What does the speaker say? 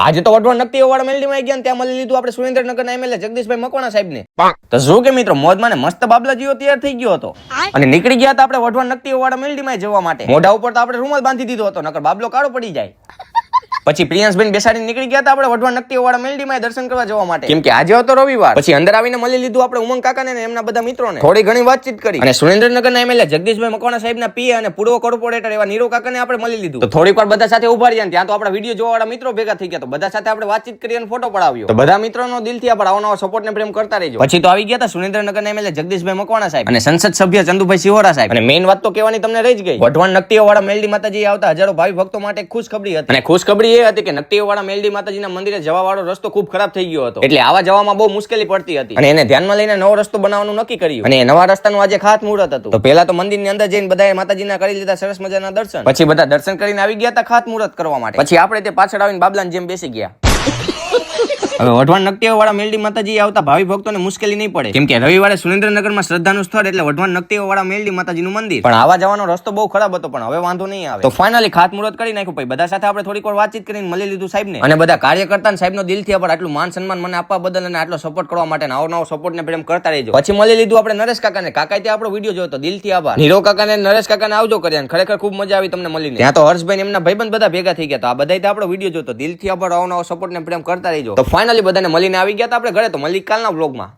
આજે તો વઢવાણ નકટી વાળા મેલડીમાં આવી ગયા ને ત્યાં મળી લીધું આપણે સુરેન્દ્રનગરના એમએલએ જગદીશભાઈ મકવાણા સાહેબને. તો શું કે મિત્રો મોજમાં મસ્ત બાબલા જેવો તૈયાર થઈ ગયો હતો અને નીકળી ગયા હતા આપણે વઢવાણ નકટી વાળા મેલડીમાં જવા માટે. મોઢા ઉપર તો આપણે રૂમાલ બાંધી દીધો હતો નકર બાબલો કાળો પડી જાય. પછી પ્રિયાંશબેન બેસાડીને નીકળી ગયા હતા આપણે વઢવાણ નકટી વાળા મેલડીમાં દર્શન કરવા જવા માટે, કેમ કે આજે હતો રવિવાર. પછી અંદર આવીને મળી લીધું આપણે ઉમંગ કાકાને અને એમના બધા મિત્રોને, થોડી ઘણી વાતચીત કરી અને સુરેન્દ્રનગરના એમએલએ જગદીશભાઈ મકવાણા સાહેબના પીએ અને પૂર્વ કોર્પોરેટર એવા નીરવ કાકાને આપણે મળી લીધું. તો થોડીક વાર બધા સાથે ઉભા રહ્યા ત્યાં તો આપણા વિડીયો જોવા વાળા મિત્રો ભેગા થઈ ગયા, તો બધા સાથે આપણે વાતચીત કરી અને ફોટો પડાવ્યો. તો બધા મિત્રોનો દિલથી આપણે આવો સપોર્ટ ને પ્રેમ કરતા રહેજો. પછી તો આવી ગયા હતા સુરેન્દ્રનગરના એમએલએ જગદીશભાઈ મકવાણા સાહેબ અને સંસદ સભ્ય ચંદુભાઈ સિહોરા સાહેબ. અને મેઇન વાત તો કહેવાની તમને રહી જ ગઈ, વઢવાણ નકટી વાળા મેલડી માતાજી આવતા હજારો ભાવિ ભક્તો માટે ખુશ ખબરી હતી. અને ખુશ ખબરી એ હતી કે નકટી વાળા મેલડી માતાજીના મંદિરે જવા વાળો રસ્તો ખૂબ ખરાબ થઈ ગયો હતો, એટલે આવા જવામાં બહુ મુશ્કેલી પડતી હતી અને એને ધ્યાનમાં લઈને નવો રસ્તો બનાવવાનું નક્કી કર્યું. અને નવા રસ્તાનું આજે ખાતમુહૂર્ત હતું. તો પહેલા તો મંદિરની અંદર જઈને બધાએ માતાજીના કરી લીધા સરસ મજાના દર્શન. પછી બધા દર્શન કરીને આવી ગયા હતા ખાતમુહૂર્ત કરવા માટે. પછી આપણે તે પાછળ આવીને બાબલાની જેમ બેસી ગયા. હવે વઢવાણ નકટી વાળા મેલડી માતાજી આવતા ભાવિ ભક્તોને મુશ્કેલી નહીં પડે, કેમ કે રવિવારે સુરેન્દ્રનગરમાં શ્રદ્ધાનું સ્થળ એટલે વઢવાણ નકટી વાળા મેલડી માતાજીનું મંદિર. પણ આવા જવાનો રસ્તો બહુ ખરાબ હતો, પણ હવે વાંધો નહીં આવે. તો ફાઇનલી ખાતમુહૂર્ત કરી નાખ્યું. પછી બધા સાથે આપણે થોડીક વાર વાતચીત કરીને મળી લીધું સાહેબને અને બધા કાર્યકર્તા સાહેબનો દિલથી આભાર, આટલું માન સન્માન મને આપવા બદલ અને આટલો સપોર્ટ કરવા માટે આવો નવો સપોર્ટ ને પ્રેમ કરતા રહેજો. પછી મળી લીધું આપણે નરેશ કાકાને. કાકાએ ત્યાં આપણો વિડીયો જોયો તો દિલથી આભાર. નીરવ કાકાને નરેશ કાકાને આવજો કર્યા, ખરેખર ખૂબ મજા આવી તમને મળીને. ત્યાં તો હર્ષભાઈ એમના ભાઈબંધ બધા ભેગા થઈ ગયા. તો આ બધા આપણો વિડીયો જોતો દિલથી આભાર, આવો નવો સપોર્ટ ને પ્રેમ કરતા રહેજો. તો ફાઇનલી બધાને મળીને આવી ગયા હતા આપણે ઘરે. તો મળી કાલના વ્લોગમાં.